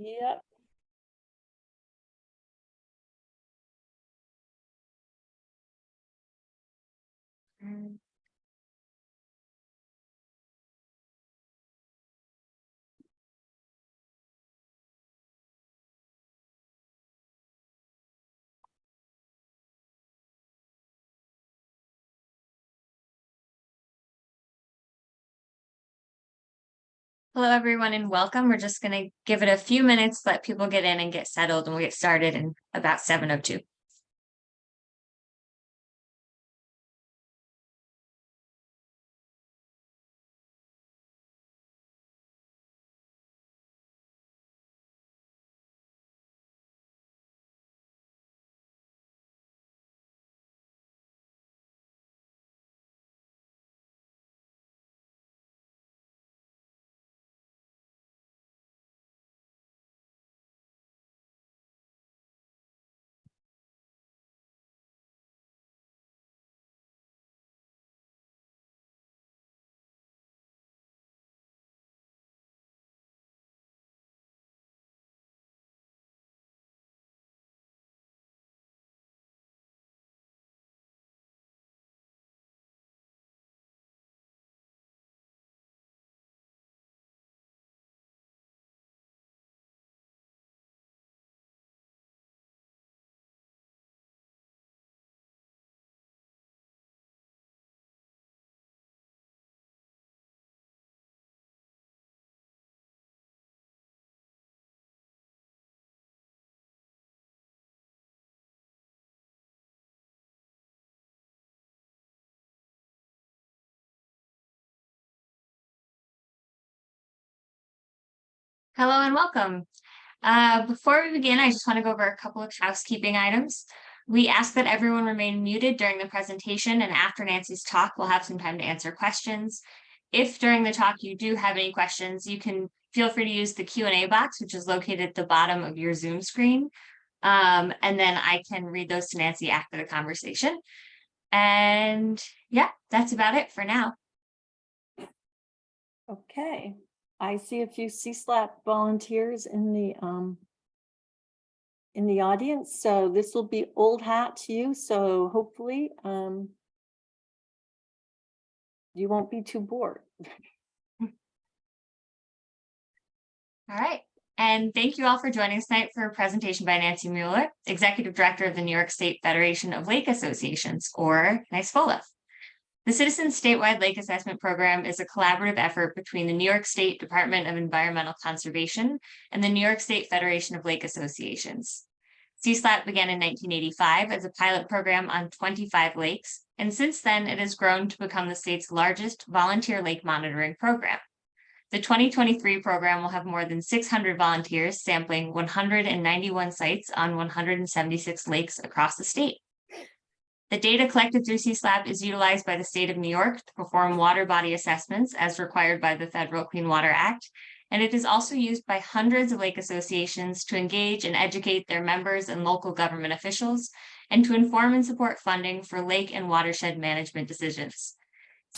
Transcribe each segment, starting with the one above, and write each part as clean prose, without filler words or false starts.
Yep. Hello, everyone, and welcome. We're just going to give it a few minutes, let people get in and get settled, and we'll get started in about 7:02. Hello and welcome. Before we begin, I just want to go over a couple of housekeeping items. We ask that everyone remain muted during the presentation, and after Nancy's talk, we'll have some time to answer questions. If during the talk you do have any questions, you can feel free to use the Q&A box, which is located at the bottom of your Zoom screen. And then I can read those to Nancy after the conversation. And yeah, that's about it for now. Okay. I see a few CSLAP volunteers in the audience, so this will be old hat to you. So hopefully, you won't be too bored. All right. And thank you all for joining us tonight for a presentation by Nancy Mueller, Executive Director of the New York State Federation of Lake Associations, or NYSFOLA. The Citizens Statewide Lake Assessment Program is a collaborative effort between the New York State Department of Environmental Conservation and the New York State Federation of Lake Associations. CSLAP began in 1985 as a pilot program on 25 lakes, and since then it has grown to become the state's largest volunteer lake monitoring program. The 2023 program will have more than 600 volunteers sampling 191 sites on 176 lakes across the state. The data collected through CSLAP is utilized by the state of New York to perform water body assessments as required by the Federal Clean Water Act, and it is also used by hundreds of lake associations to engage and educate their members and local government officials, and to inform and support funding for lake and watershed management decisions.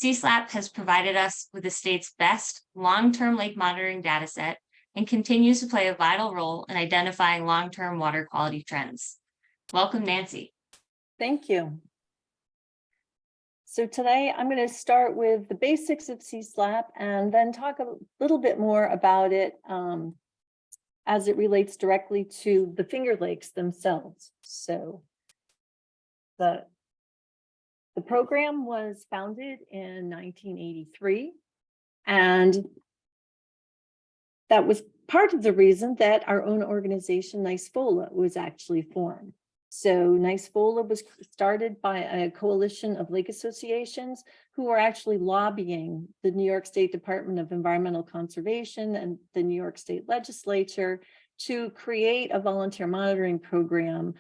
CSLAP has provided us with the state's best long-term lake monitoring data set and continues to play a vital role in identifying long-term water quality trends. Welcome, Nancy. Thank you. So today I'm going to start with the basics of CSLAP and then talk a little bit more about it as it relates directly to the Finger Lakes themselves. So the program was founded in 1983, and that was part of the reason that our own organization, NYSFOLA, was actually formed. So NYSFOLA was started by a coalition of lake associations who were actually lobbying the New York State Department of Environmental Conservation and the New York State Legislature to create a volunteer monitoring program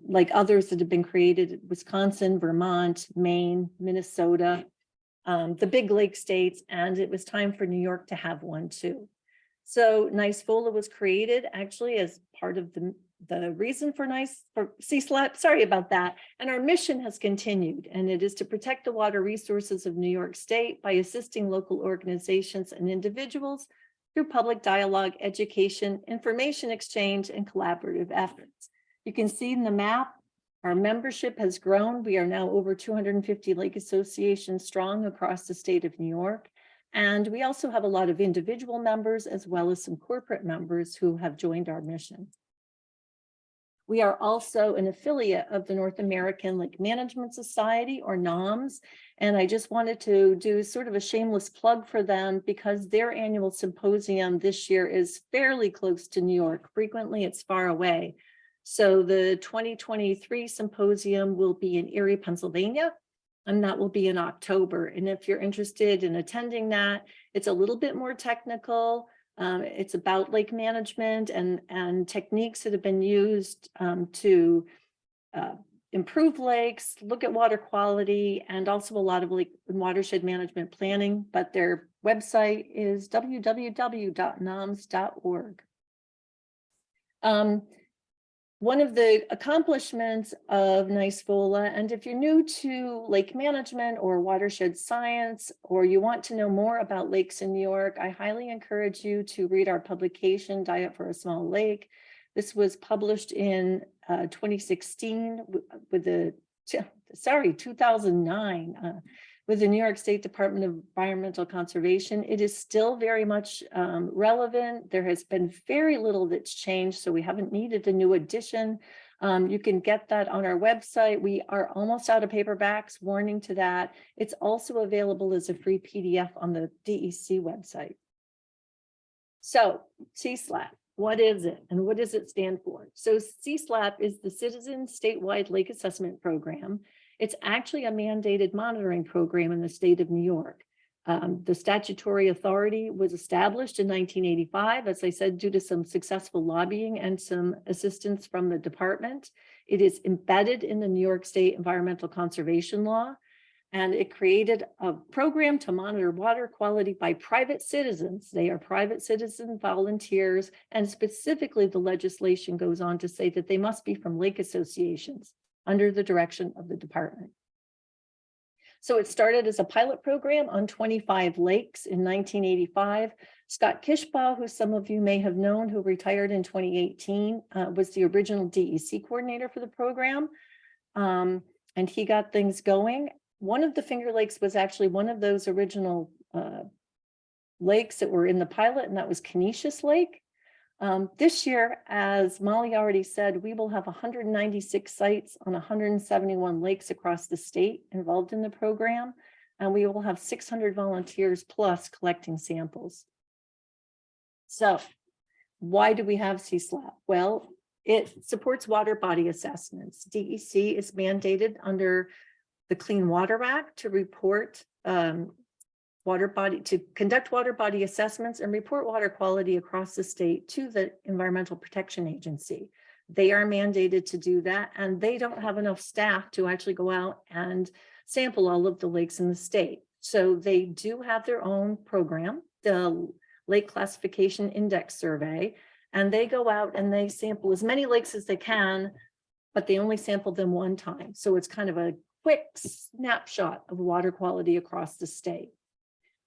like others that have been created in Wisconsin, Vermont, Maine, Minnesota, the big lake states, and it was time for New York to have one too. So NYSFOLA was created actually as part of the reason for CSLAP, sorry about that. And our mission has continued, and it is to protect the water resources of New York State by assisting local organizations and individuals through public dialogue, education, information exchange, and collaborative efforts. You can see in the map, our membership has grown. We are now over 250 lake associations strong across the state of New York. And we also have a lot of individual members as well as some corporate members who have joined our mission. We are also an affiliate of the North American Lake Management Society, or NOMS, and I just wanted to do sort of a shameless plug for them because their annual symposium this year is fairly close to New York. Frequently, it's far away. So the 2023 symposium will be in Erie, Pennsylvania, and that will be in October. And if you're interested in attending that, it's a little bit more technical. It's about lake management and techniques that have been used to improve lakes, look at water quality, and also a lot of lake watershed management planning. But their website is www.noms.org. One of the accomplishments of NYSFOLA, and if you're new to lake management or watershed science, or you want to know more about lakes in New York, I highly encourage you to read our publication, Diet for a Small Lake. This was published in 2016 with the, 2009, with the New York State Department of Environmental Conservation. It is still very much relevant. There has been very little that's changed, so we haven't needed a new edition. You can get that on our website. We are almost out of paperbacks, warning to that. It's also available as a free PDF on the DEC website. So CSLAP, what is it and what does it stand for? So CSLAP is the Citizen Statewide Lake Assessment Program. It's actually a mandated monitoring program in the state of New York. The statutory authority was established in 1985, as I said, due to some successful lobbying and some assistance from the department. It is embedded in the New York State Environmental Conservation Law, and it created a program to monitor water quality by private citizens. They are private citizen volunteers, and specifically the legislation goes on to say that they must be from lake associations under the direction of the department. So it started as a pilot program on 25 lakes in 1985. Scott Kishbaugh, who some of you may have known, who retired in 2018, was the original DEC coordinator for the program. And he got things going. One of the Finger Lakes was actually one of those original lakes that were in the pilot, and that was Canisius Lake. This year, as Molly already said, we will have 196 sites on 171 lakes across the state involved in the program, and we will have 600 volunteers plus collecting samples. So why do we have CSLAP? Well, it supports water body assessments. DEC is mandated under the Clean Water Act to report conduct water body assessments and report water quality across the state to the Environmental Protection Agency. They are mandated to do that, and they don't have enough staff to actually go out and sample all of the lakes in the state. So they do have their own program, the Lake Classification Index Survey, and they go out and they sample as many lakes as they can, but they only sample them one time. So it's kind of a quick snapshot of water quality across the state.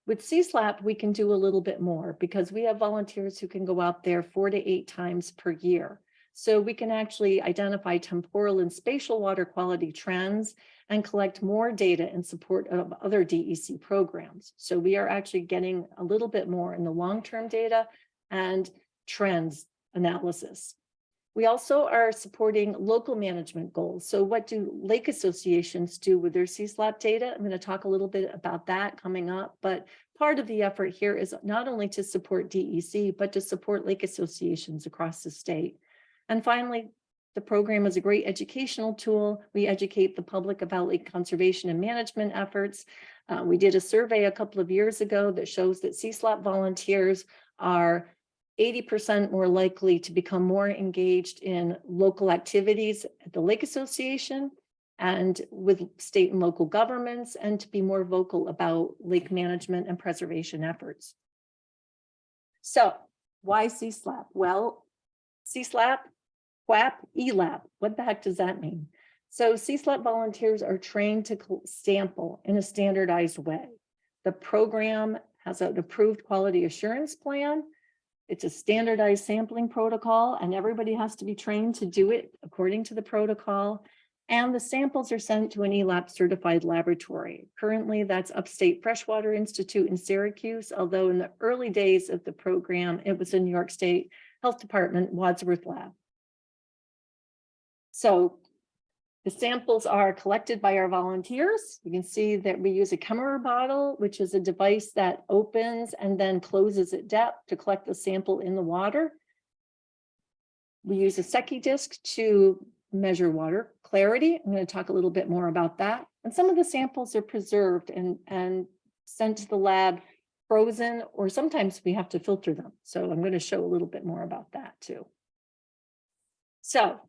With CSLAP, we can do a little bit more because we have volunteers who can go out there 4 to 8 times per year. So we can actually identify temporal and spatial water quality trends and collect more data in support of other DEC programs. So we are actually getting a little bit more in the long-term data and trends analysis. We also are supporting local management goals. So what do lake associations do with their CSLAP data? I'm going to talk a little bit about that coming up, but part of the effort here is not only to support DEC, but to support lake associations across the state. And finally, the program is a great educational tool. We educate the public about lake conservation and management efforts. We did a survey a couple of years ago that shows that CSLAP volunteers are 80% more likely to become more engaged in local activities at the Lake Association and with state and local governments, and to be more vocal about lake management and preservation efforts. So why CSLAP? Well, CSLAP, QAP, ELAP, what the heck does that mean? So CSLAP volunteers are trained to sample in a standardized way. The program has an approved quality assurance plan. It's a standardized sampling protocol, and everybody has to be trained to do it according to the protocol. And the samples are sent to an ELAP certified laboratory. Currently, that's Upstate Freshwater Institute in Syracuse, although in the early days of the program, it was in New York State Health Department Wadsworth Lab. So the samples are collected by our volunteers. You can see that we use a Kemmerer bottle, which is a device that opens and then closes at depth to collect the sample in the water. We use a Secchi disc to measure water clarity. I'm going to talk a little bit more about that. And some of the samples are preserved and sent to the lab frozen, or sometimes we have to filter them. So I'm going to show a little bit more about that too. So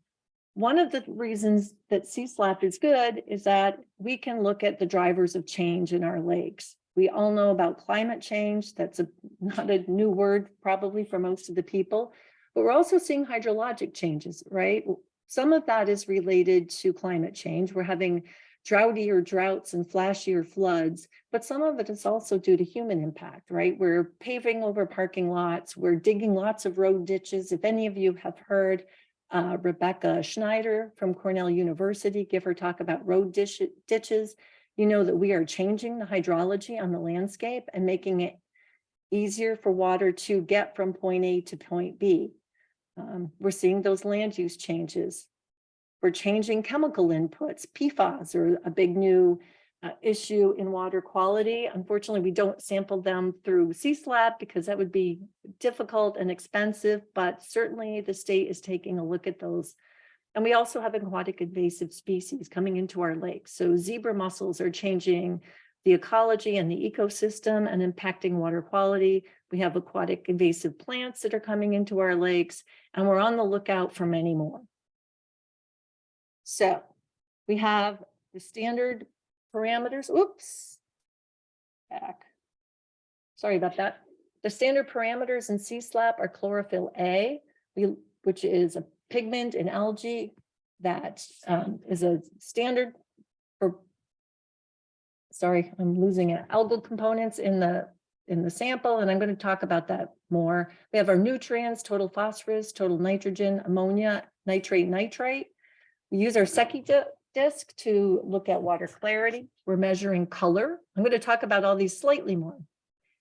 one of the reasons that CSLAP is good is that we can look at the drivers of change in our lakes. We all know about climate change. That's not a new word probably for most of the people, but we're also seeing hydrologic changes, right? Some of that is related to climate change. We're having droutier droughts and flashier floods, but some of it is also due to human impact, right? We're paving over parking lots. We're digging lots of road ditches. If any of you have heard Rebecca Schneider from Cornell University give her talk about road ditches, you know that we are changing the hydrology on the landscape and making it easier for water to get from point A to point B. We're seeing those land use changes. We're changing chemical inputs. PFAS are a big new issue in water quality. Unfortunately, we don't sample them through CSLAP because that would be difficult and expensive, but certainly the state is taking a look at those. And we also have aquatic invasive species coming into our lakes. So zebra mussels are changing the ecology and the ecosystem and impacting water quality. We have aquatic invasive plants that are coming into our lakes, and we're on the lookout for many more. So we have the standard parameters. Oops, back. Sorry about that. The standard parameters in CSLAP are chlorophyll A, which is a pigment in algae that is a standard for, sorry, I'm losing it, algal components in the sample, and I'm going to talk about that more. We have our nutrients, total phosphorus, total nitrogen, ammonia, nitrate, nitrite. We use our Secchi disc to look at water clarity. We're measuring color. I'm going to talk about all these slightly more.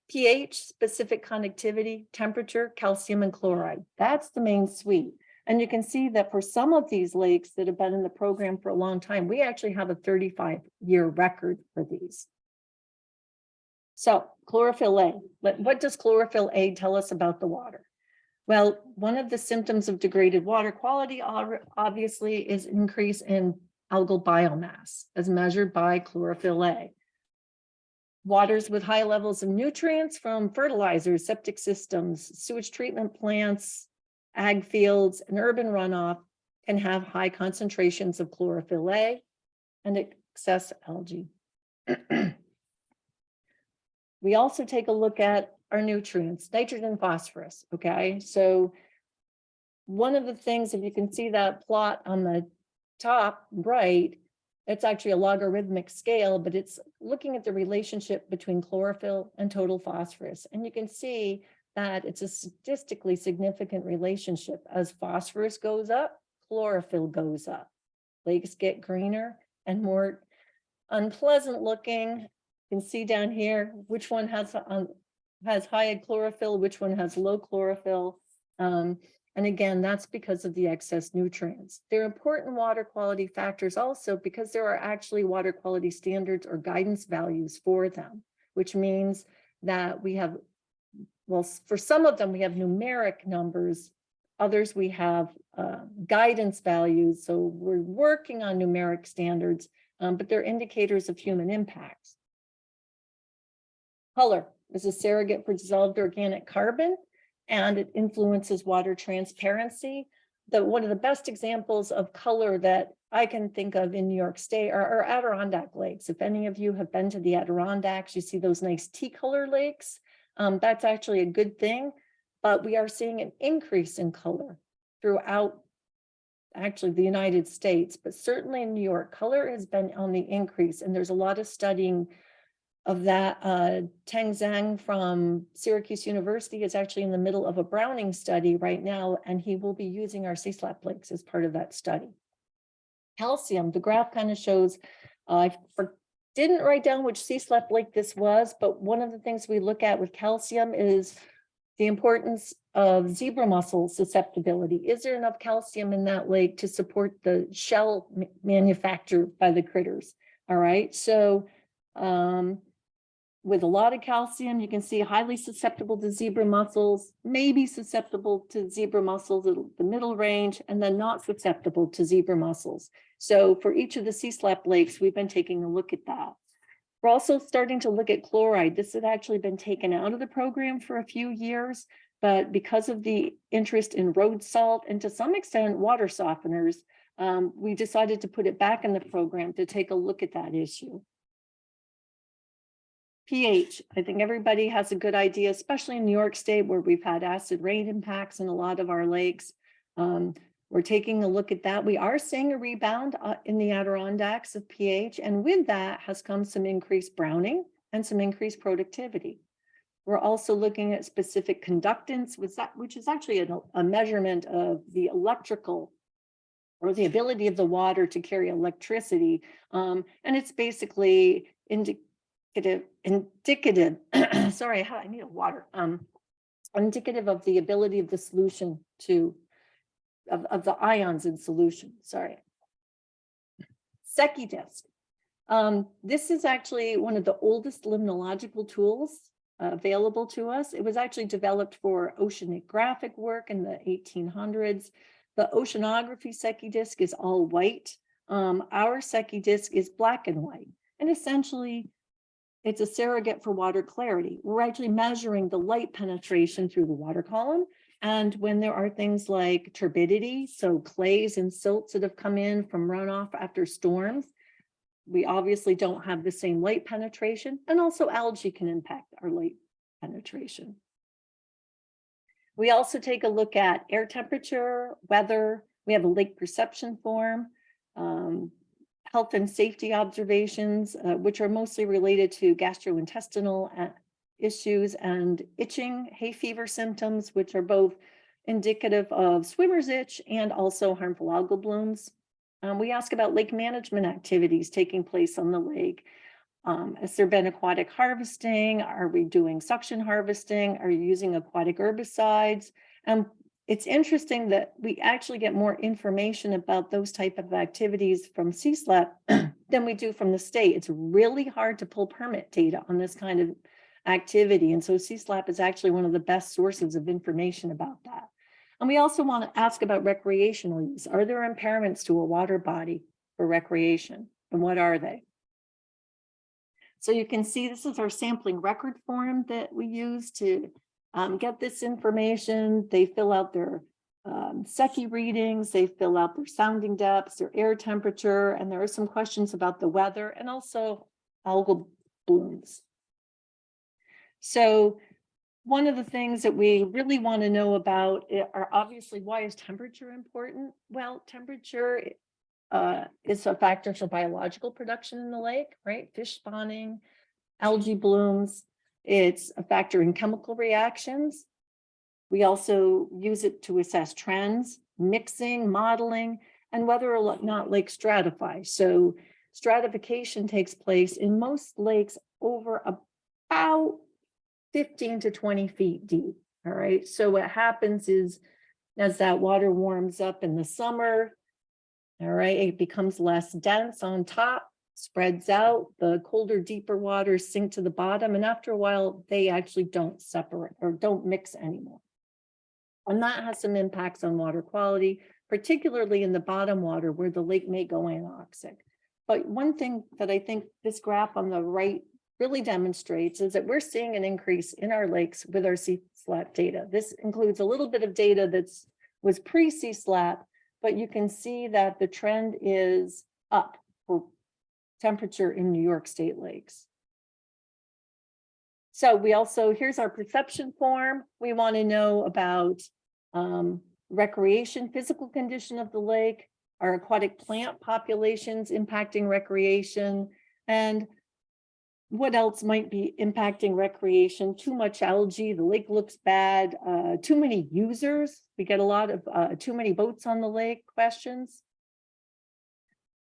pH, specific conductivity, temperature, calcium, and chloride. That's the main suite. And you can see that for some of these lakes that have been in the program for a long time, we actually have a 35-year record for these. So chlorophyll A, what does chlorophyll A tell us about the water? Well, one of the symptoms of degraded water quality obviously is increase in algal biomass as measured by chlorophyll A. Waters with high levels of nutrients from fertilizers, septic systems, sewage treatment plants, ag fields, and urban runoff can have high concentrations of chlorophyll A and excess algae. We also take a look at our nutrients, nitrogen, phosphorus, okay? So one of the things, if you can see that plot on the top right, it's actually a logarithmic scale, but it's looking at the relationship between chlorophyll and total phosphorus. And you can see that it's a statistically significant relationship. As phosphorus goes up, chlorophyll goes up. Lakes get greener and more unpleasant looking. You can see down here which one has high chlorophyll, which one has low chlorophyll. And again, that's because of the excess nutrients. They're important water quality factors also because there are actually water quality standards or guidance values for them, which means that we have, well, for some of them, we have numeric numbers. Others we have guidance values. So we're working on numeric standards, but they're indicators of human impacts. Color is a surrogate for dissolved organic carbon, and it influences water transparency. One of the best examples of color that I can think of in New York State are Adirondack lakes. If any of you have been to the Adirondacks, you see those nice tea color lakes. That's actually a good thing, but we are seeing an increase in color throughout actually the United States, but certainly in New York, color has been on the increase, and there's a lot of studying of that, Teng Zhang from Syracuse University is actually in the middle of a Browning study right now, and he will be using our CSLAP lakes as part of that study. Calcium, the graph kind of shows, didn't write down which CSLAP lake this was, but one of the things we look at with calcium is the importance of zebra mussel susceptibility. Is there enough calcium in that lake to support the shell manufactured by the critters? All right, so with a lot of calcium, you can see highly susceptible to zebra mussels, maybe susceptible to zebra mussels at the middle range, and then not susceptible to zebra mussels. So for each of the CSLAP lakes, we've been taking a look at that. We're also starting to look at chloride. This had actually been taken out of the program for a few years, but because of the interest in road salt and to some extent water softeners, we decided to put it back in the program to take a look at that issue. pH, I think everybody has a good idea, especially in New York State where we've had acid rain impacts in a lot of our lakes. We're taking a look at that. We are seeing a rebound in the Adirondacks of pH, and with that has come some increased browning and some increased productivity. We're also looking at specific conductance, which is actually a measurement of the electrical or the ability of the water to carry electricity. And it's basically indicative, sorry, I need a water. Indicative of the ability of the solution of the ions in solution, sorry. SecuDisc. This is actually one of the oldest limnological tools available to us. It was actually developed for oceanographic work in the 1800s. The oceanography SecuDisc is all white. Our SecuDisc is black and white. And essentially, it's a surrogate for water clarity. We're actually measuring the light penetration through the water column. And when there are things like turbidity, so clays and silts that have come in from runoff after storms, we obviously don't have the same light penetration, and also algae can impact our light penetration. We also take a look at air temperature, weather. We have a lake perception form, health and safety observations, which are mostly related to gastrointestinal issues and itching, hay fever symptoms, which are both indicative of swimmer's itch and also harmful algal blooms. We ask about lake management activities taking place on the lake. Has there been aquatic harvesting? Are we doing suction harvesting? Are you using aquatic herbicides? It's interesting that we actually get more information about those type of activities from CSLAP than we do from the state. It's really hard to pull permit data on this kind of activity. And so CSLAP is actually one of the best sources of information about that. And we also want to ask about recreational use. Are there impairments to a water body for recreation? And what are they? So you can see this is our sampling record form that we use to get this information. They fill out their SECI readings, they fill out their sounding depths, their air temperature, and there are some questions about the weather and also algal blooms. So one of the things that we really want to know about are obviously, why is temperature important? Well, temperature is a factor for biological production in the lake, right? Fish spawning, algae blooms. It's a factor in chemical reactions. We also use it to assess trends, mixing, modeling, and whether or not lakes stratify. So stratification takes place in most lakes over about 15 to 20 feet deep. All right. So what happens is, as that water warms up in the summer, all right, it becomes less dense on top, spreads out, the colder, deeper waters sink to the bottom, and after a while, they actually don't separate or don't mix anymore. And that has some impacts on water quality, particularly in the bottom water where the lake may go anoxic. But one thing that I think this graph on the right really demonstrates is that we're seeing an increase in our lakes with our CSLAP data. This includes a little bit of data was pre-CSLAP, but you can see that the trend is up for temperature in New York State lakes. So we also, here's our perception form. We want to know about recreation, physical condition of the lake, our aquatic plant populations impacting recreation, and What else might be impacting recreation? Too much algae, the lake looks bad, too many users. We get a lot of too many boats on the lake questions.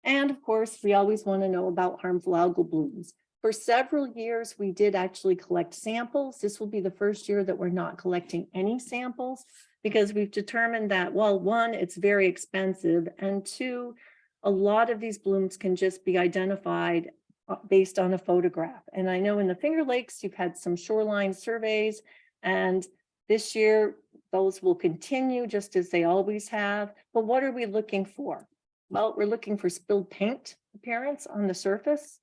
And of course, we always want to know about harmful algal blooms. For several years, we did actually collect samples. This will be the first year that we're not collecting any samples because we've determined that, well, one, it's very expensive, and two, a lot of these blooms can just be identified based on a photograph. And I know in the Finger Lakes, you've had some shoreline surveys, and this year, those will continue just as they always have. But what are we looking for? Well, we're looking for spilled paint appearance on the surface.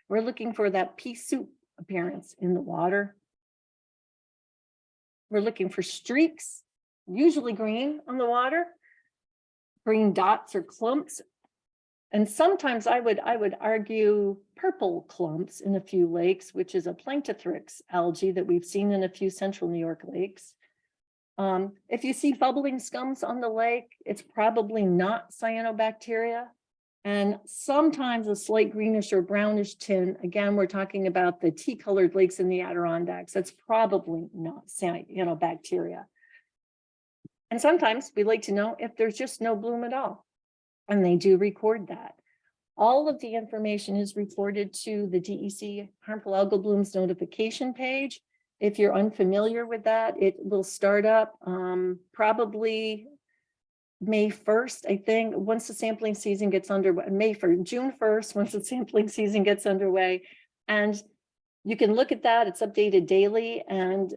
We're looking for that pea soup appearance in the water. We're looking for streaks, usually green on the water, green dots or clumps. And sometimes I would argue purple clumps in a few lakes, which is a Planktothrix algae that we've seen in a few central New York lakes. If you see bubbling scums on the lake, it's probably not cyanobacteria. And sometimes a slight greenish or brownish tint, again, we're talking about the tea-colored lakes in the Adirondacks. That's probably not cyanobacteria. And sometimes we like to know if there's just no bloom at all. And they do record that. All of the information is reported to the DEC harmful algal blooms notification page. If you're unfamiliar with that, it will start up probably May 1st, I think, once the sampling season gets underway, June 1st, once the sampling season gets underway. And you can look at that, it's updated daily, and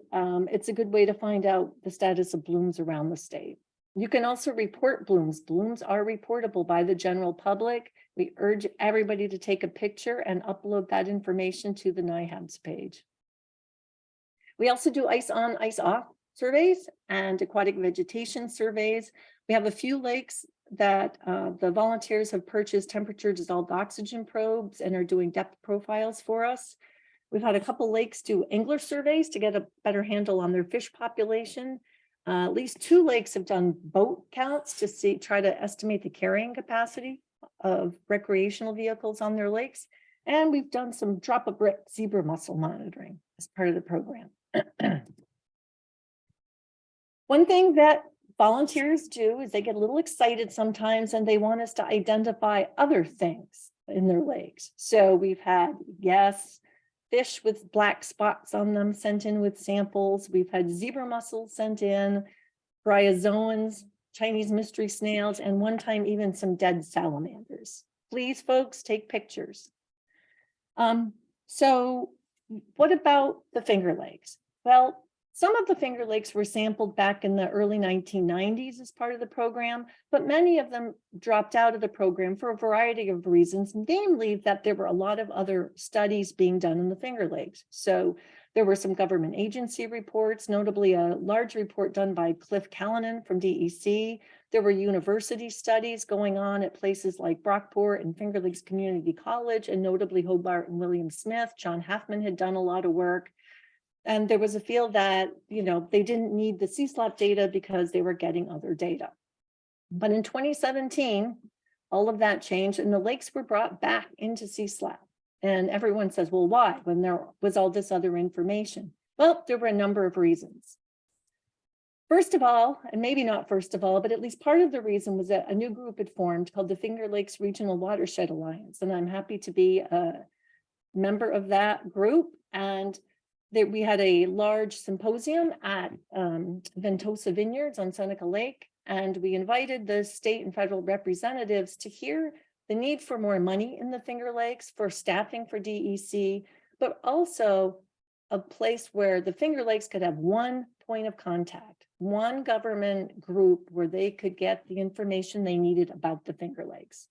it's a good way to find out the status of blooms around the state. You can also report blooms. Blooms are reportable by the general public. We urge everybody to take a picture and upload that information to the NIHABS page. We also do ice on, ice off surveys and aquatic vegetation surveys. We have a few lakes that the volunteers have purchased temperature dissolved oxygen probes and are doing depth profiles for us. We've had a couple lakes do angler surveys to get a better handle on their fish population. At least 2 lakes have done boat counts to try to estimate the carrying capacity of recreational vehicles on their lakes. And we've done some drop a brick zebra mussel monitoring as part of the program. One thing that volunteers do is they get a little excited sometimes and they want us to identify other things in their lakes. So we've had, yes, fish with black spots on them sent in with samples. We've had zebra mussels sent in, bryozoans, Chinese mystery snails, and one time even some dead salamanders. Please, folks, take pictures. So what about the Finger Lakes? Well, some of the Finger Lakes were sampled back in the early 1990s as part of the program, but many of them dropped out of the program for a variety of reasons, namely that there were a lot of other studies being done in the Finger Lakes. So there were some government agency reports, notably a large report done by Cliff Callanan from DEC. There were university studies going on at places like Brockport and Finger Lakes Community College, and notably Hobart and William Smith. John Halfman had done a lot of work. And there was a feel that, they didn't need the CSLAP data because they were getting other data. But in 2017, all of that changed and the lakes were brought back into CSLAP. And everyone says, well, why? When there was all this other information? Well, there were a number of reasons. First of all, and maybe not first of all, but at least part of the reason was that a new group had formed called the Finger Lakes Regional Watershed Alliance. And I'm happy to be a member of that group. And we had a large symposium at Ventosa Vineyards on Seneca Lake, and we invited the state and federal representatives to hear the need for more money in the Finger Lakes, for staffing for DEC, but also a place where the Finger Lakes could have one point of contact, one government group where they could get the information they needed about the Finger Lakes.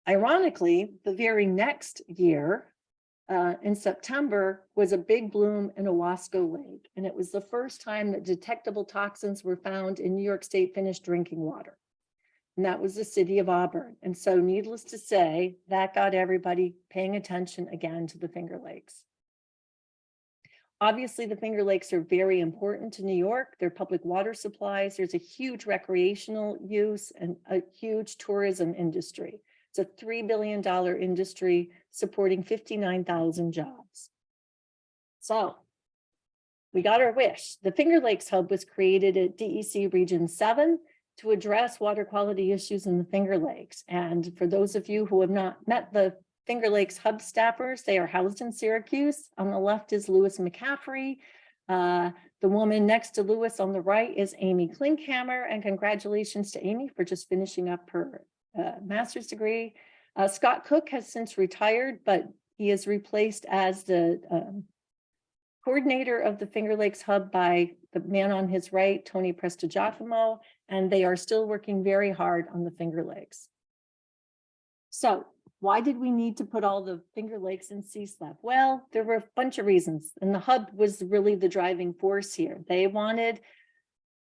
Ironically, the very next year, in September, was a big bloom in Owasco Lake. And it was the first time that detectable toxins were found in New York State finished drinking water. And that was the city of Auburn. And so needless to say, that got everybody paying attention again to the Finger Lakes. Obviously, the Finger Lakes are very important to New York. They're public water supplies. There's a huge recreational use and a huge tourism industry. It's a $3 billion industry supporting 59,000 jobs. So we got our wish. The Finger Lakes Hub was created at DEC Region 7 to address water quality issues in the Finger Lakes. And for those of you who have not met the Finger Lakes Hub staffers, they are housed in Syracuse. On the left is Lewis McCaffrey. The woman next to Lewis on the right is Amy Klinkhammer, and congratulations to Amy for just finishing up her master's degree. Scott Cook has since retired, but he is replaced as the coordinator of the Finger Lakes Hub by the man on his right, Tony Prestigiacomo, and they are still working very hard on the Finger Lakes. So why did we need to put all the Finger Lakes in CSLAP? Well, there were a bunch of reasons, and the hub was really the driving force here. They wanted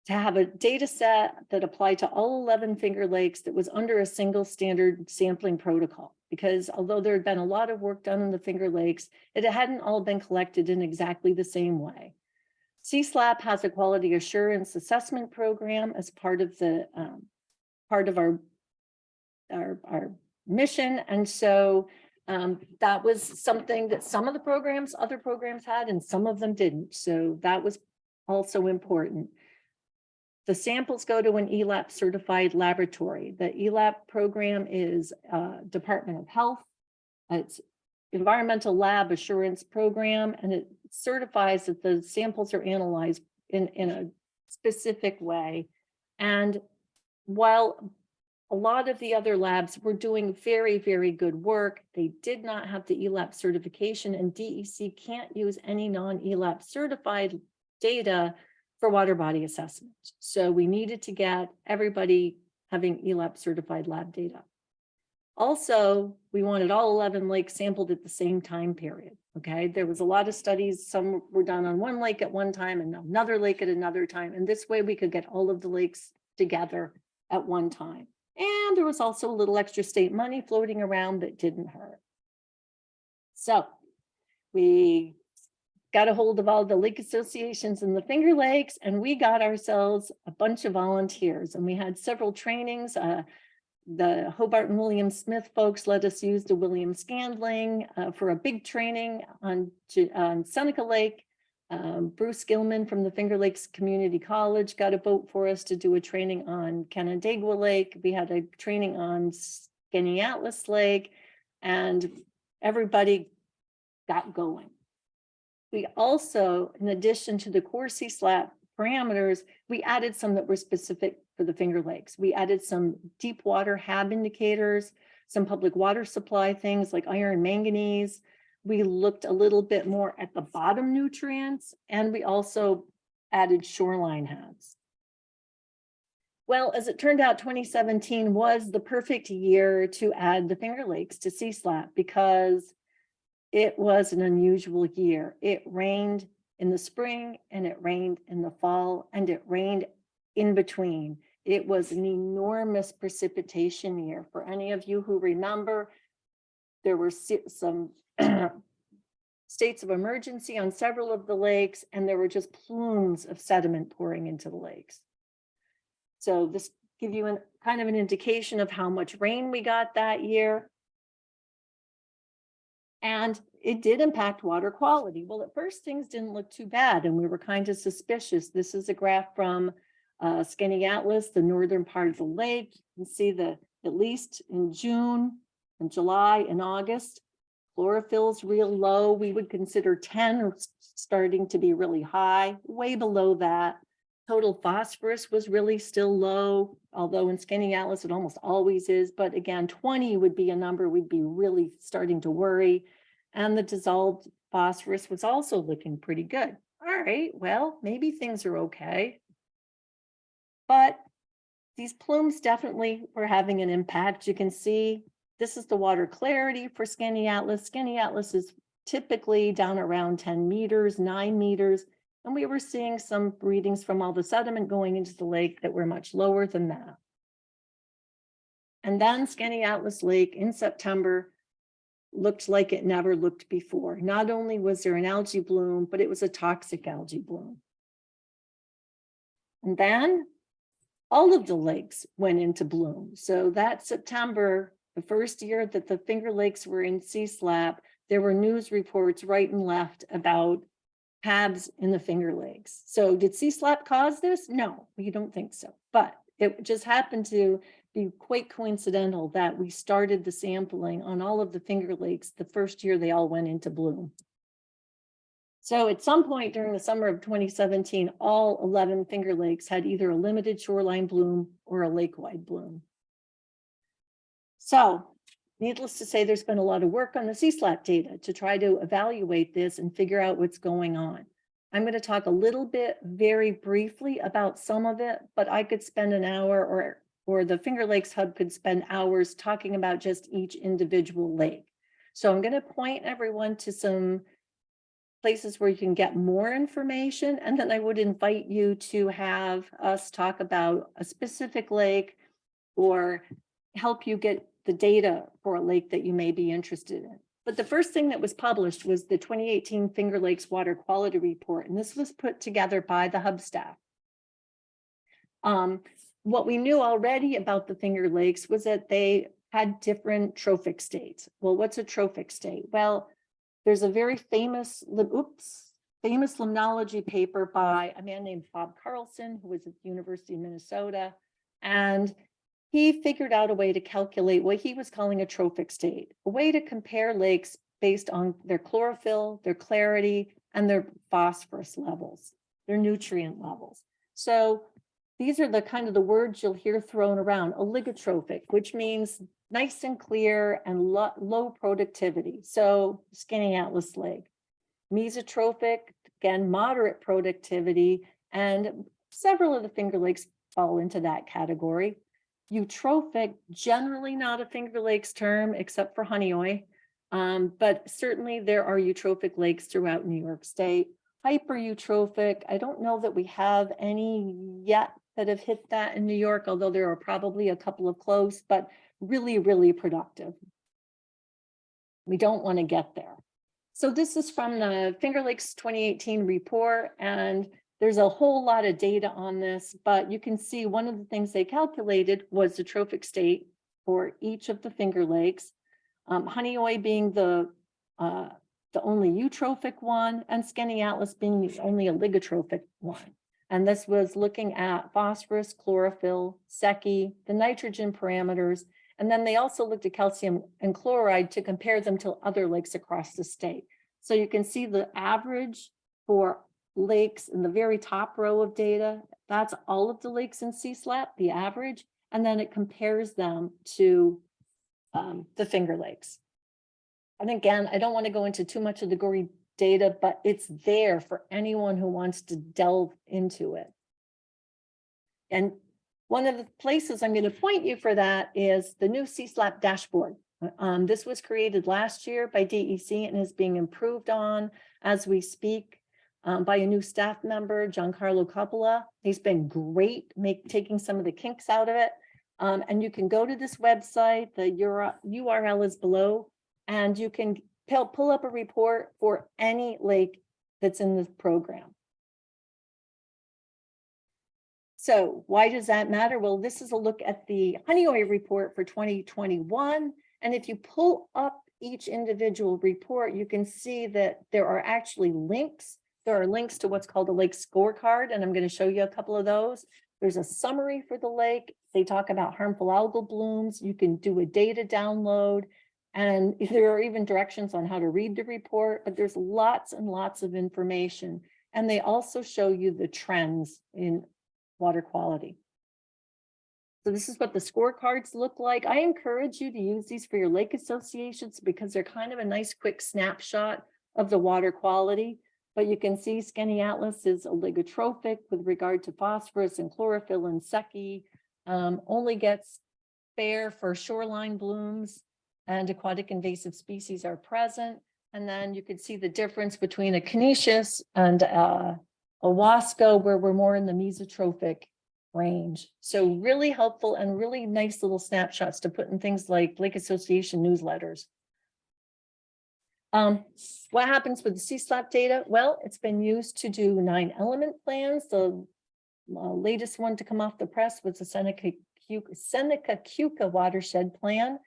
to have a data set that applied to all 11 Finger Lakes that was under a single standard sampling protocol. Because although there had been a lot of work done in the Finger Lakes, it hadn't all been collected in exactly the same way. CSLAP has a quality assurance assessment program as part of the our mission, and so that was something that some of the other programs had, and some of them didn't. So that was also important. The samples go to an ELAP certified laboratory. The ELAP program is Department of Health. It's Environmental Lab Assurance Program, and it certifies that the samples are analyzed in a specific way. And while a lot of the other labs were doing very, very good work, they did not have the ELAP certification, and DEC can't use any non-ELAP certified data for water body assessment. So we needed to get everybody having ELAP certified lab data. Also, we wanted all 11 lakes sampled at the same time period. Okay, there was a lot of studies. Some were done on one lake at one time and another lake at another time. And this way we could get all of the lakes together at one time. And there was also a little extra state money floating around that didn't hurt. So we got a hold of all the lake associations in the Finger Lakes, and we got ourselves a bunch of volunteers, and we had several trainings. The Hobart and William Smith folks let us use the William Scandling for a big training on Seneca Lake. Bruce Gilman from the Finger Lakes Community College got a boat for us to do a training on Canandaigua Lake. We had a training on Skaneateles Lake, and everybody got going. We also, in addition to the core CSLAP parameters, we added some that were specific for the Finger Lakes. We added some deep water HAB indicators, some public water supply things like iron, manganese. We looked a little bit more at the bottom nutrients, and we also added shoreline HABs. Well, as it turned out, 2017 was the perfect year to add the Finger Lakes to CSLAP because it was an unusual year. It rained in the spring, and it rained in the fall, and it rained in between. It was an enormous precipitation year. For any of you who remember, there were some states of emergency on several of the lakes, and there were just plumes of sediment pouring into the lakes. So this gives you kind of an indication of how much rain we got that year. And it did impact water quality. Well, at first things didn't look too bad, and we were kind of suspicious. This is a graph from Skaneateles, the northern part of the lake. You can see that at least in June and July and August, chlorophyll's real low. We would consider 10 starting to be really high, way below that. Total phosphorus was really still low, although in Skaneateles it almost always is. But again, 20 would be a number we'd be really starting to worry. And the dissolved phosphorus was also looking pretty good. All right, well, maybe things are okay. But these plumes definitely were having an impact. You can see this is the water clarity for Skaneateles. Skaneateles is typically down around 10 meters, 9 meters. And we were seeing some readings from all the sediment going into the lake that were much lower than that. And then Skaneateles Lake in September looked like it never looked before. Not only was there an algae bloom, but it was a toxic algae bloom. And then all of the lakes went into bloom. So that September, The first year that the Finger Lakes were in CSLAP, there were news reports right and left about HABs in the Finger Lakes. So did CSLAP cause this? No, we don't think so. But it just happened to be quite coincidental that we started the sampling on all of the Finger Lakes the first year they all went into bloom. So at some point during the summer of 2017, all 11 Finger Lakes had either a limited shoreline bloom or a lake-wide bloom. So needless to say, there's been a lot of work on the CSLAP data to try to evaluate this and figure out what's going on. I'm going to talk a little bit very briefly about some of it, but I could spend an hour or the Finger Lakes Hub could spend hours talking about just each individual lake. So I'm going to point everyone to some places where you can get more information. And then I would invite you to have us talk about a specific lake or help you get the data for a lake that you may be interested in. But the first thing that was published was the 2018 Finger Lakes Water Quality Report, and this was put together by the Hub staff. What we knew already about the Finger Lakes was that they had different trophic states. Well, what's a trophic state? Well, there's a very famous limnology paper by a man named Bob Carlson, who was at the University of Minnesota, and he figured out a way to calculate what he was calling a trophic state, a way to compare lakes based on their chlorophyll, their clarity, and their phosphorus levels, their nutrient levels. So these are the kind of the words you'll hear thrown around: oligotrophic, which means nice and clear and low productivity. So Skinny Atlas Lake. Mesotrophic, again, moderate productivity, and several of the Finger Lakes fall into that category. Eutrophic, generally not a Finger Lakes term except for Honeoye, but certainly there are eutrophic lakes throughout New York State. Hypereutrophic, I don't know that we have any yet that have hit that in New York, although there are probably a couple of close, but really, really productive. We don't want to get there. So this is from the Finger Lakes 2018 report, and there's a whole lot of data on this, but you can see one of the things they calculated was the trophic state for each of the Finger Lakes, Honeoye being the only eutrophic one, and Skinny Atlas being the only oligotrophic one. And this was looking at phosphorus, chlorophyll, SECI, the nitrogen parameters, and then they also looked at calcium and chloride to compare them to other lakes across the state. So you can see the average for lakes in the very top row of data. That's all of the lakes in CSLAP, the average, and then it compares them to the Finger Lakes. And again, I don't want to go into too much of the gory data, but it's there for anyone who wants to delve into it. And one of the places I'm going to point you for that is the new CSLAP dashboard. This was created last year by DEC and is being improved on as we speak by a new staff member, Giancarlo Coppola. He's been great taking some of the kinks out of it. And you can go to this website, the URL is below, and you can pull up a report for any lake that's in the program. So why does that matter? Well, this is a look at the Honeoye report for 2021. And if you pull up each individual report, you can see that there are actually links. There are links to what's called a lake scorecard, and I'm going to show you a couple of those. There's a summary for the lake. They talk about harmful algal blooms. You can do a data download, and there are even directions on how to read the report, but there's lots and lots of information. And they also show you the trends in water quality. So this is what the scorecards look like. I encourage you to use these for your lake associations because they're kind of a nice quick snapshot of the water quality. But you can see Skinny Atlas is oligotrophic with regard to phosphorus and chlorophyll and SECI, only gets fair for shoreline blooms, and aquatic invasive species are present. And then you can see the difference between a Canisius and a Wasco, where we're more in the mesotrophic range. So really helpful and really nice little snapshots to put in things like Lake Association newsletters. What happens with the CSLAP data? Well, it's been used to do 9 element plans. The latest one to come off the press was the Seneca Cuca watershed plan.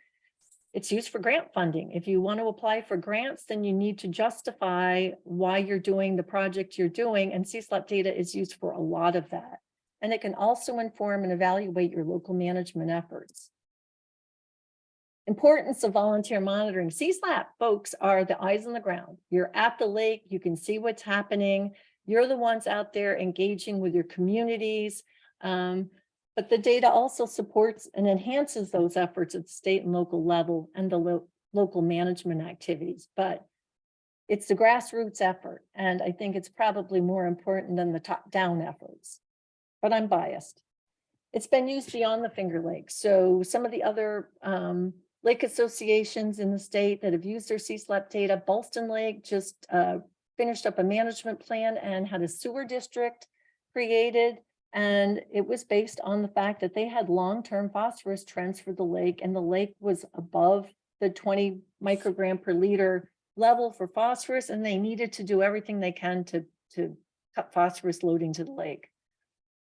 it's used for grant funding. If you want to apply for grants, then you need to justify why you're doing the project you're doing, and CSLAP data is used for a lot of that. And it can also inform and evaluate your local management efforts. Importance of volunteer monitoring. CSLAP folks are the eyes on the ground. You're at the lake, you can see what's happening. You're the ones out there engaging with your communities. But the data also supports and enhances those efforts at the state and local level and the local management activities. But it's the grassroots effort, and I think it's probably more important than the top-down efforts. But I'm biased. It's been used beyond the Finger Lakes. So some of the other lake associations in the state that have used their CSLAP data, Ballston Lake just finished up a management plan and had a sewer district created. And it was based on the fact that they had long-term phosphorus trends for the lake, and the lake was above the 20 microgram per liter level for phosphorus, and they needed to do everything they can to cut phosphorus loading to the lake.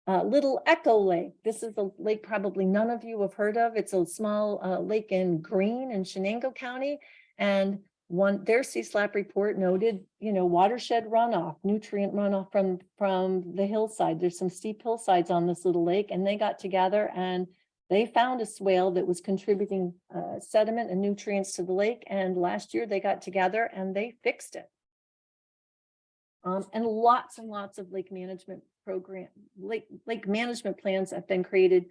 Little Echo Lake. This is a lake probably none of you have heard of. It's a small lake in Greene in Shenango County, and their CSLAP report noted, watershed runoff, nutrient runoff from the hillside. There's some steep hillsides on this little lake, and they got together and they found a swale that was contributing sediment and nutrients to the lake. And last year they got together and they fixed it. And lots of lake management lake management plans have been created.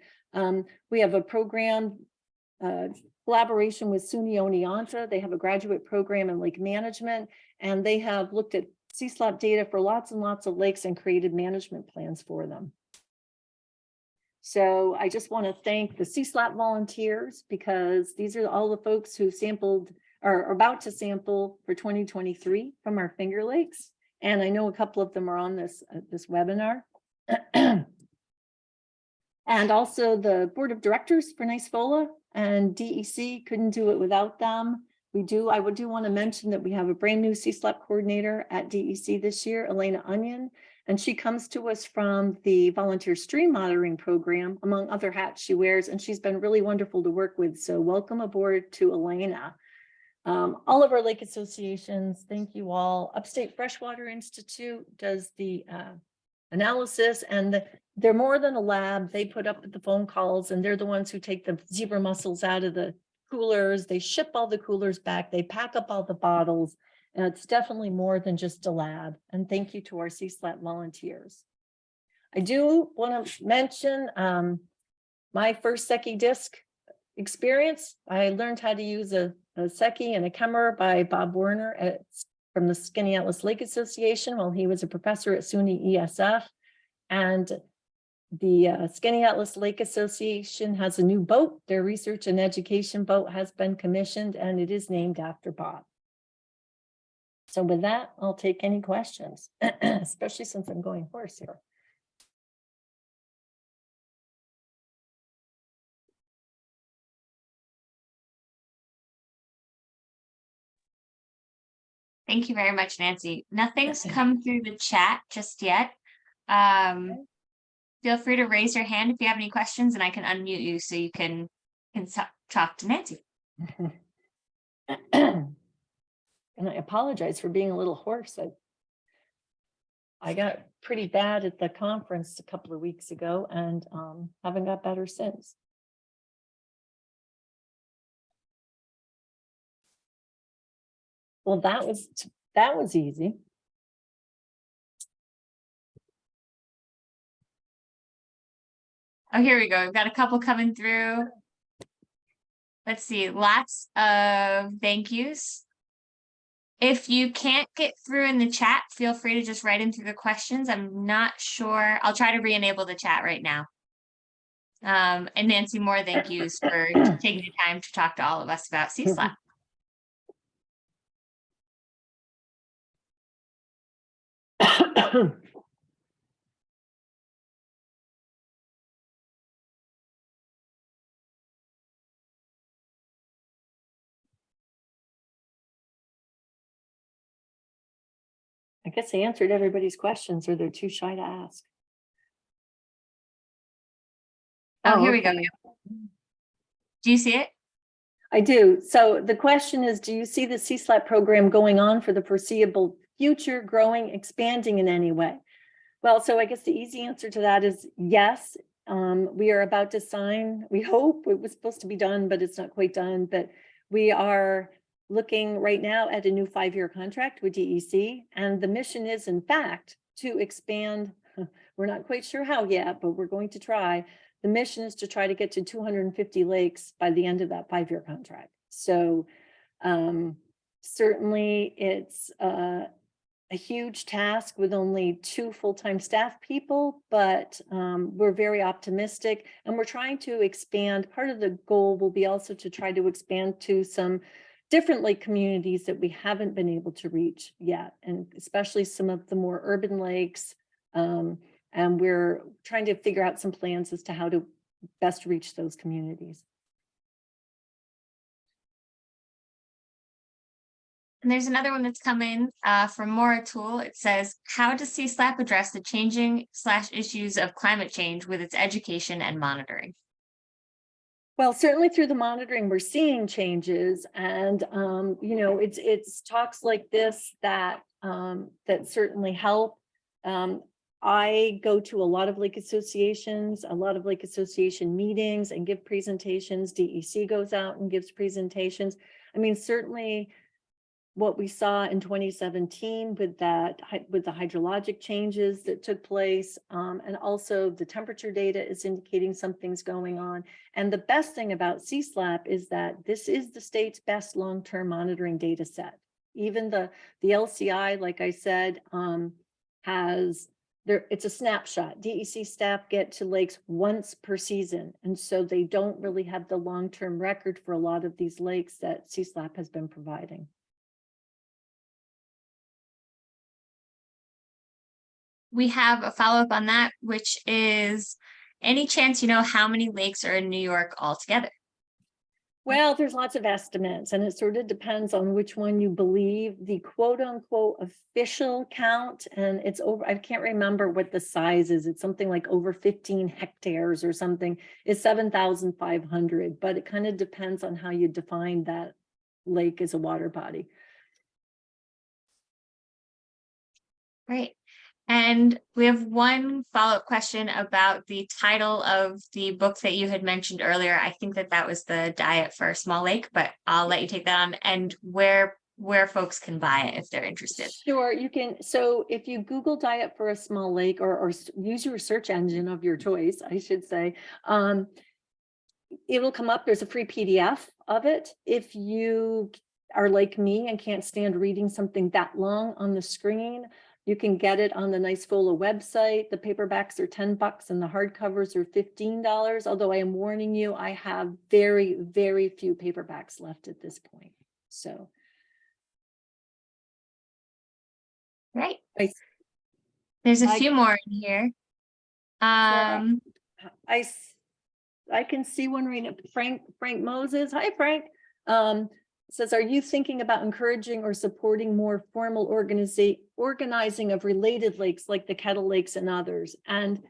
We have a program collaboration with SUNY Oneonta. They have a graduate program in lake management, and they have looked at CSLAP data for lots and lots of lakes and created management plans for them. So I just want to thank the CSLAP volunteers, because these are all the folks who sampled or are about to sample for 2023 from our Finger Lakes. And I know a couple of them are on this webinar. And also the board of directors for NYSFOLA and DEC, couldn't do it without them. I would want to mention that we have a brand new CSLAP coordinator at DEC this year, Elena Onion, and she comes to us from the volunteer stream monitoring program, among other hats she wears, and she's been really wonderful to work with. So welcome aboard to Elena. All of our lake associations, thank you all. Upstate Freshwater Institute does the analysis, and they're more than a lab. They put up the phone calls, and they're the ones who take the zebra mussels out of the coolers. They ship all the coolers back. They pack up all the bottles, and it's definitely more than just a lab. And thank you to our CSLAP volunteers. I do want to mention my first Secchi disc experience. I learned how to use a Secchi and a Kemmer by Bob Werner from the Skinny Atlas Lake Association while he was a professor at SUNY ESF. And the Skinny Atlas Lake Association has a new boat. Their research and education boat has been commissioned, and it is named after Bob. So with that, I'll take any questions, especially since I'm going hoarse here. Thank you very much, Nancy. Nothing's come through the chat just yet. Feel free to raise your hand if you have any questions, and I can unmute you so you can talk to Nancy. And I apologize for being a little hoarse. I got pretty bad at the conference a couple of weeks ago, and haven't got better since. Well, that was easy. Oh, here we go. We've got a couple coming through. Let's see. Lots of thank yous. If you can't get through in the chat, feel free to just write in through the questions. I'm not sure. I'll try to re-enable the chat right now. And Nancy, more thank yous for taking the time to talk to all of us about CSLAP. I guess I answered everybody's questions, or they're too shy to ask. Oh, here we go. Okay. Do you see it? I do. So the question is, do you see the CSLAP program going on for the foreseeable future, growing, expanding in any way? Well, so I guess the easy answer to that is yes. We are about to sign, we hope, it was supposed to be done, but it's not quite done, but we are looking right now at a new 5-year contract with DEC, and the mission is, in fact, to expand. We're not quite sure how yet, but we're going to try. The mission is to try to get to 250 lakes by the end of that 5-year contract. So certainly it's a huge task with only 2 full-time staff people, but we're very optimistic, and we're trying to expand. Part of the goal will be also to try to expand to some different lake communities that we haven't been able to reach yet, and especially some of the more urban lakes. And we're trying to figure out some plans as to how to best reach those communities. And there's another one that's come in from Maura Tool. It says, how does CSLAP address the changing/issues of climate change with its education and monitoring? Well, certainly through the monitoring, we're seeing changes, and you know, it's talks like this that that certainly help. I go to a lot of lake associations, a lot of lake association meetings, and give presentations. DEC goes out and gives presentations. I mean, certainly what we saw in 2017 with that, with the hydrologic changes that took place, and also the temperature data is indicating something's going on. And the best thing about CSLAP is that this is the state's best long-term monitoring data set. Even the LCI, like I said, has it's a snapshot. DEC staff get to lakes once per season, and so they don't really have the long-term record for a lot of these lakes that CSLAP has been providing. We have a follow-up on that, which is, any chance you know how many lakes are in New York altogether? Well, there's lots of estimates, and it sort of depends on which one you believe. The quote unquote official count, and it's over, I can't remember what the size is. It's something like over 15 hectares or something, is 7,500, but it kind of depends on how you define that lake as a water body. Right. And we have one follow-up question about the title of the book that you had mentioned earlier. I think that was the Diet for a Small Lake, but I'll let you take that on, and where folks can buy it if they're interested. Sure, you can. So if you Google Diet for a Small Lake, or use your search engine of your choice, I should say, it will come up. There's a free PDF of it. If you are like me and can't stand reading something that long on the screen, you can get it on the NYSFOLA website. The paperbacks are $10 and the hardcovers are $15. Although I am warning you, I have very, very few paperbacks left at this point. So. Right. There's a few more in here. I can see one right now. Frank Moses. Hi, Frank. Says, are you thinking about encouraging or supporting more formal organizing of related lakes like the Kettle Lakes and others? And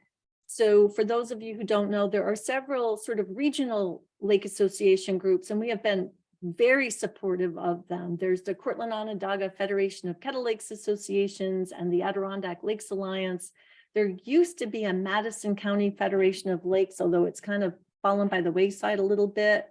so for those of you who don't know, there are several sort of regional lake association groups, and we have been very supportive of them. There's the Cortland Onondaga Federation of Kettle Lakes Associations and the Adirondack Lakes Alliance. There used to be a Madison County Federation of Lakes, although it's kind of fallen by the wayside a little bit.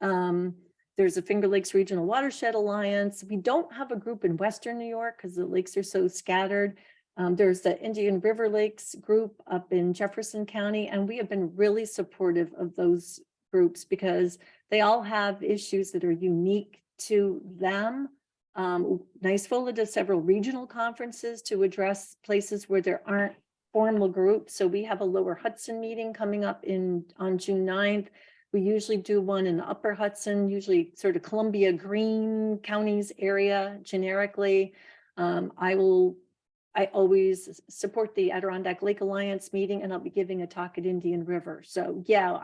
There's a Finger Lakes Regional Watershed Alliance. We don't have a group in Western New York because the lakes are so scattered. There's the Indian River Lakes group up in Jefferson County, and we have been really supportive of those groups because they all have issues that are unique to them. NYSFOLA does several regional conferences to address places where there aren't formal groups. So we have a Lower Hudson meeting coming up on June 9th. We usually do one in the Upper Hudson, usually sort of Columbia Green counties area generically. I always support the Adirondack Lake Alliance meeting, and I'll be giving a talk at Indian River. So yeah,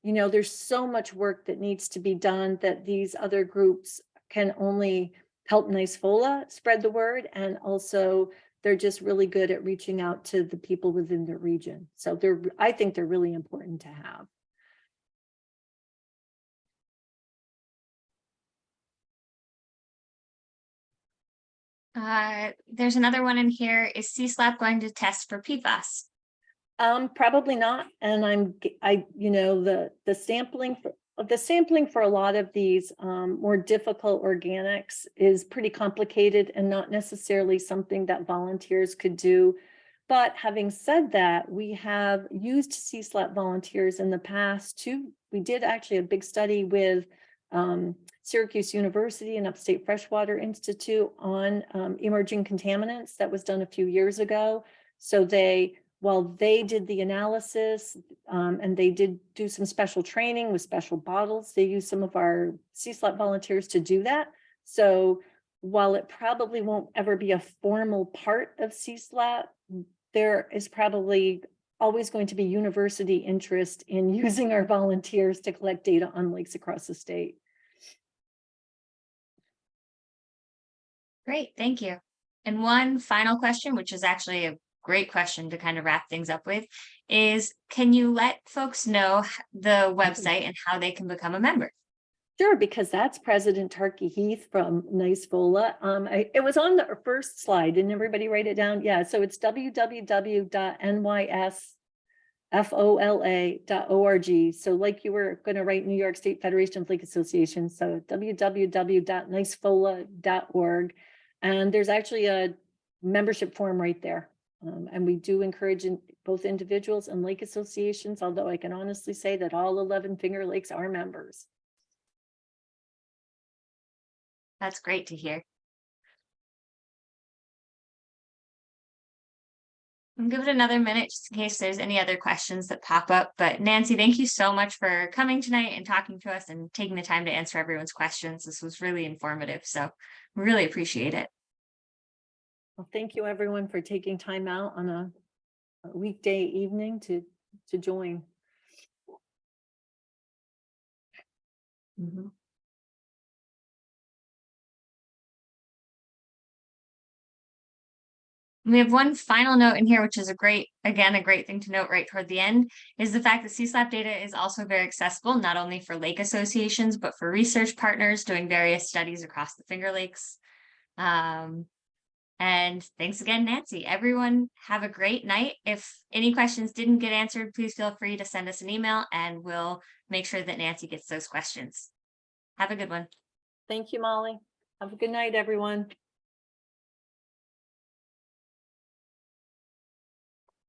there's so much work that needs to be done that these other groups can only help NYSFOLA spread the word, and also they're just really good at reaching out to the people within their region. So I think they're really important to have. There's another one in here. Is CSLAP going to test for PFAS? Probably not. And the sampling for a lot of these more difficult organics is pretty complicated and not necessarily something that volunteers could do. But having said that, we have used CSLAP volunteers in the past too. We did actually a big study with Syracuse University and Upstate Freshwater Institute on emerging contaminants. That was done a few years ago. So while they did the analysis and they did do some special training with special bottles, they used some of our CSLAP volunteers to do that. So while it probably won't ever be a formal part of CSLAP, there is probably always going to be university interest in using our volunteers to collect data on lakes across the state. Great, thank you. And one final question, which is actually a great question to kind of wrap things up with, is can you let folks know the website and how they can become a member? Sure, because that's President Tarky Heath from NYSFOLA. It was on the first slide. Didn't everybody write it down? Yeah, so it's www.nysfola.org. So like you were going to write New York State Federation of Lake Associations, so www.nysfola.org. And there's actually a membership form right there. And we do encourage both individuals and lake associations, although I can honestly say that all 11 Finger Lakes are members. That's great to hear. I'll give it another minute just in case there's any other questions that pop up. But Nancy, thank you so much for coming tonight and talking to us and taking the time to answer everyone's questions. This was really informative, so we really appreciate it. Well, thank you everyone for taking time out on a weekday evening to join. Mm-hmm. We have one final note in here, which is a great thing to note right toward the end, is the fact that CSLAP data is also very accessible, not only for lake associations, but for research partners doing various studies across the Finger Lakes. And thanks again, Nancy. Everyone have a great night. If any questions didn't get answered, please feel free to send us an email and we'll make sure that Nancy gets those questions. Have a good one. Thank you, Molly. Have a good night, everyone.